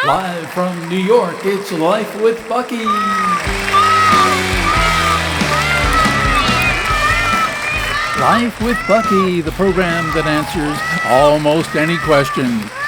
Live from New York, it's Life with Bucky. Life with Bucky, the program that answers almost any question.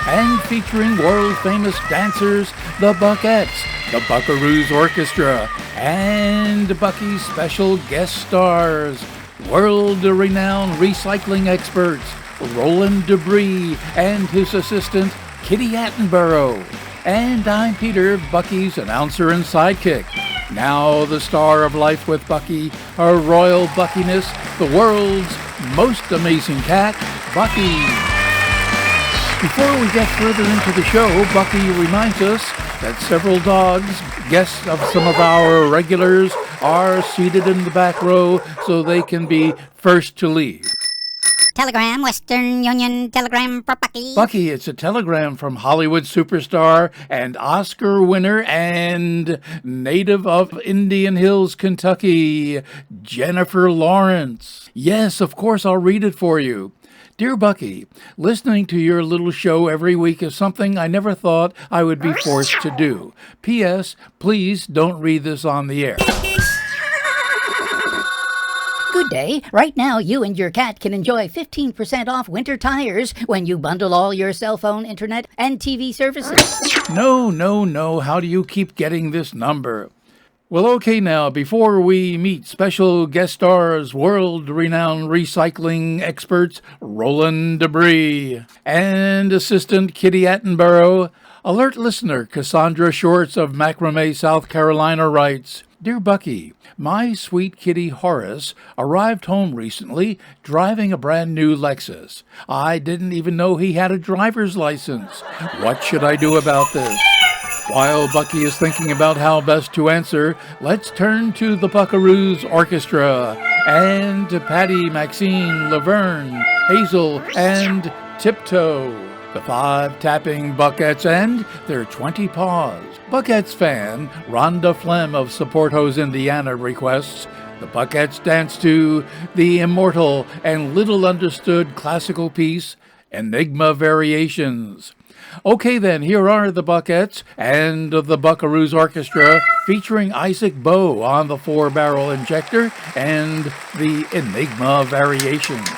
And featuring world-famous dancers, the Buckettes, the Buckaroos Orchestra, and Bucky's special guest stars, world-renowned recycling experts, Roland and his assistant, Kitty Attenborough. And I'm Peter, Bucky's announcer and sidekick. Now the star of Life with Bucky, her royal Buckiness, the world's most amazing cat, Bucky. Before we get further into the show, Bucky reminds us that several dogs, guests of some of our regulars, are seated in the back row so they can be first to leave. Telegram, Western Union telegram for Bucky. Bucky, it's a telegram from Hollywood superstar and Oscar winner and native of Indian Hills, Kentucky, Jennifer Lawrence. Yes, of course, I'll read it for you. Dear Bucky, listening to your little show every week is something I never thought I would be forced to do. P.S. Please don't read this on the air. Good day. Right now, you and your cat can enjoy 15% off winter tires when you bundle all your cell phone, internet, and TV services. No. How do you keep getting this number? Well, okay now, before we meet special guest stars, world-renowned recycling experts, Roland and assistant Kitty Attenborough, alert listener Cassandra Shorts of Macramé, South Carolina writes, Dear Bucky, my sweet kitty Horace arrived home recently driving a brand new Lexus. I didn't even know he had a driver's license. What should I do about this? While Bucky is thinking about how best to answer, let's turn to the Buckaroos Orchestra and to Patty, Maxine, Laverne, Hazel, and Tiptoe. The 5 tapping Buckettes and their 20 paws. Buckettes fan Rhonda Flem of Support Hose, Indiana requests the Buckettes dance to the immortal and little understood classical piece, Enigma Variations. Okay then, here are the Buckettes and the Buckaroos Orchestra featuring Issac Bow on the 4-barrel injector and the Enigma Variations.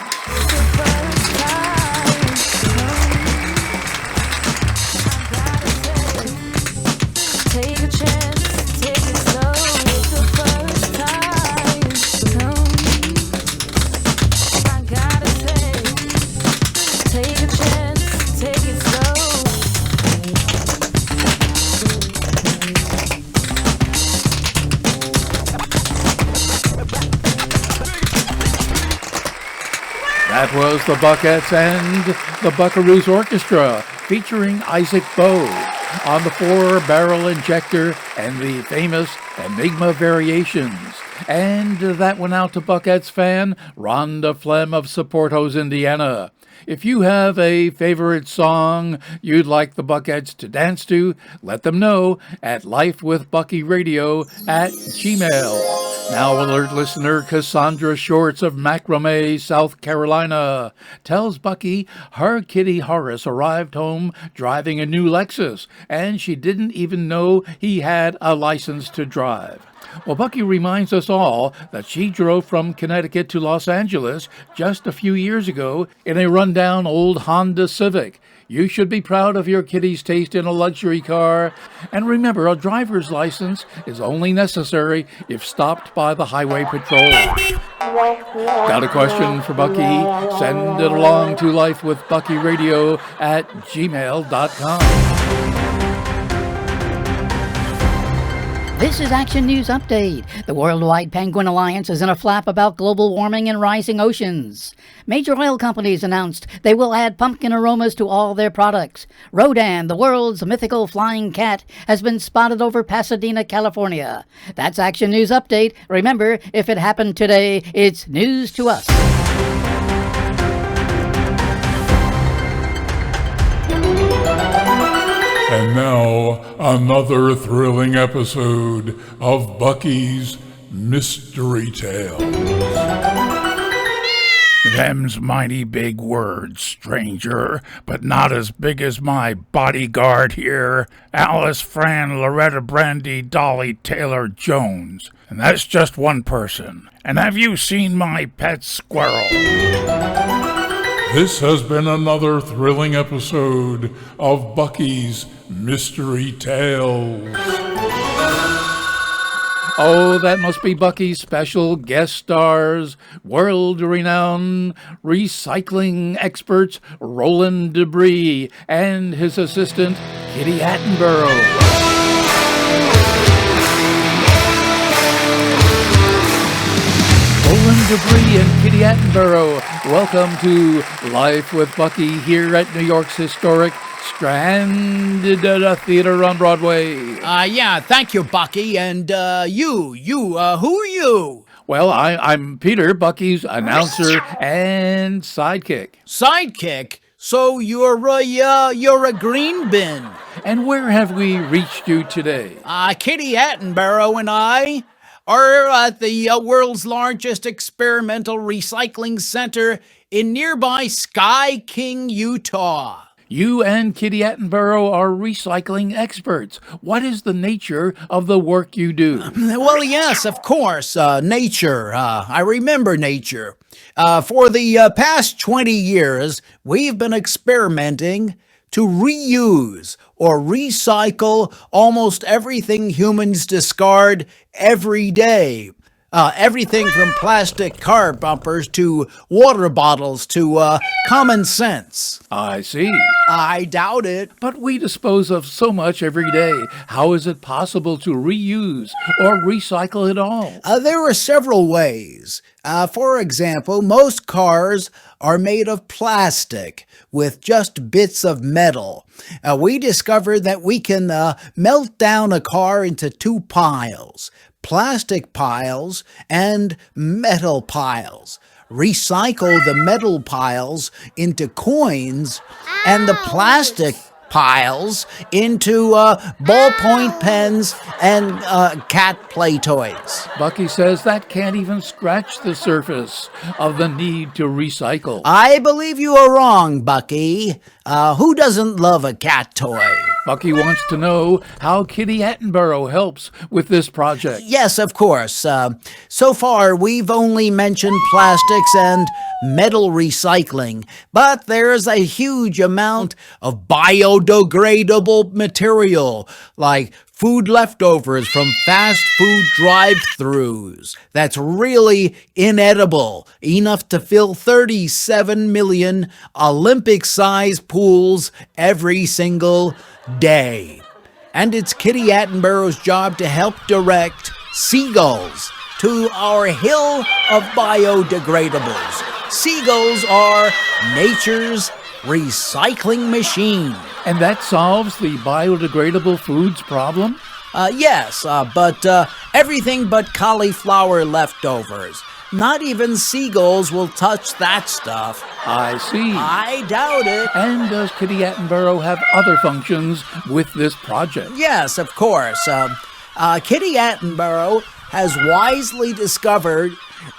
That was the Buckettes and the Buckaroos Orchestra featuring Issac Bow on the 4-barrel injector and the famous Enigma Variations. And that went out to Buckettes fan Rhonda Flem of Support Hose, Indiana. If you have a favorite song you'd like the Buckettes to dance to, let them know at lifewithbuckyradio@gmail.com. Now alert listener Cassandra Shorts of Macramé, South Carolina, tells Bucky her kitty Horace arrived home driving a new Lexus, and she didn't even know he had a license to drive. Well, Bucky reminds us all that she drove from Connecticut to Los Angeles just a few years ago in a rundown old Honda Civic. You should be proud of your kitty's taste in a luxury car. And remember, a driver's license is only necessary if stopped by the Highway Patrol. Got a question for Bucky? Send it along to lifewithbuckyradio@gmail.com. This is Action News Update. The Worldwide Penguin Alliance is in a flap about global warming and rising oceans. Major oil companies announced they will add pumpkin aromas to all their products. Roland, the world's mythical flying cat, has been spotted over Pasadena, California. That's Action News Update. Remember, if it happened today, it's news to us. And now, another thrilling episode of Bucky's Mystery Tales. Them's mighty big words, stranger, but not as big as my bodyguard here, Alice Fran Loretta Brandy Dolly Taylor Jones. And that's just one person. And have you seen my pet squirrel? This has been another thrilling episode of Bucky's Mystery Tales. Oh, that must be Bucky's special guest stars, world-renowned recycling experts Roland Debris and his assistant Kitty Attenborough. Roland Debris and Kitty Attenborough, welcome to Life with Bucky here at New York's historic Strand Theater on Broadway. Yeah, thank you, Bucky. And who are you? Well, I'm Peter, Bucky's announcer and sidekick. Sidekick? So you're a green bin. And where have we reached you today? Kitty Attenborough and I are at the world's largest experimental recycling center in nearby Sky King, Utah. You and Kitty Attenborough are recycling experts. What is the nature of the work you do? Well, yes, of course, nature. I remember nature. For the past 20 years, we've been experimenting to reuse or recycle almost everything humans discard every day. Everything from plastic car bumpers to water bottles to common sense. I see. I doubt it. But we dispose of so much every day. How is it possible to reuse or recycle it all? There are several ways. For example, most cars are made of plastic with just bits of metal. We discovered that we can melt down a car into two piles. Plastic piles and metal piles. Recycle the metal piles into coins and the plastic piles into ballpoint pens and cat play toys. Bucky says that can't even scratch the surface of the need to recycle. I believe you are wrong, Bucky. Who doesn't love a cat toy? Bucky wants to know how Kitty Attenborough helps with this project. Yes, of course. So far, we've only mentioned plastics and metal recycling, but there's a huge amount of biodegradable material, like food leftovers from fast food drive-thrus. That's really inedible, enough to fill 37 million Olympic-sized pools every single day. And it's Kitty Attenborough's job to help direct seagulls to our hill of biodegradables. Seagulls are nature's recycling machine. And that solves the biodegradable foods problem? Yes, but everything but cauliflower leftovers. Not even seagulls will touch that stuff. I see. I doubt it. And does Kitty Attenborough have other functions with this project? Yes, of course. Kitty Attenborough has wisely discovered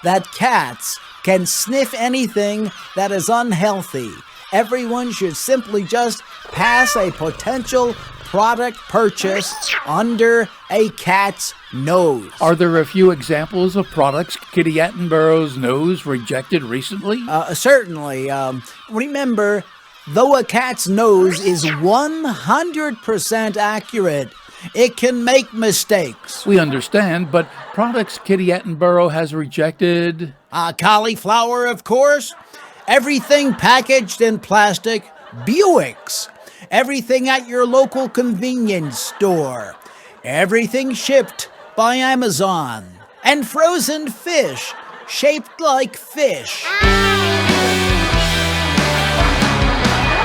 that cats can sniff anything that is unhealthy. Everyone should simply just pass a potential product purchase under a cat's nose. Are there a few examples of products Kitty Attenborough's nose rejected recently? Certainly. Remember, though a cat's nose is 100% accurate, it can make mistakes. We understand, but products Kitty Attenborough has rejected? Cauliflower, of course. Everything packaged in plastic. Buicks. Everything at your local convenience store. Everything shipped by Amazon. And frozen fish, shaped like fish.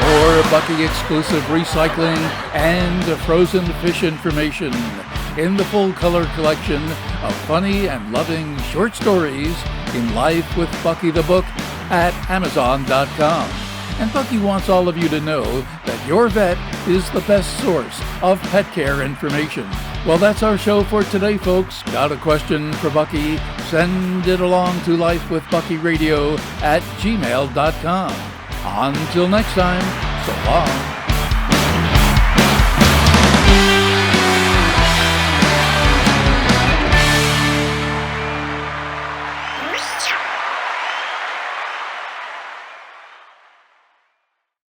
More Bucky exclusive recycling and frozen fish information in the full color collection of funny and loving short stories in Life with Bucky the Book at Amazon.com. And Bucky wants all of you to know that your vet is the best source of pet care information. Well, that's our show for today, folks. Got a question for Bucky? Send it along to lifewithbuckyradio@gmail.com. Until next time, so long.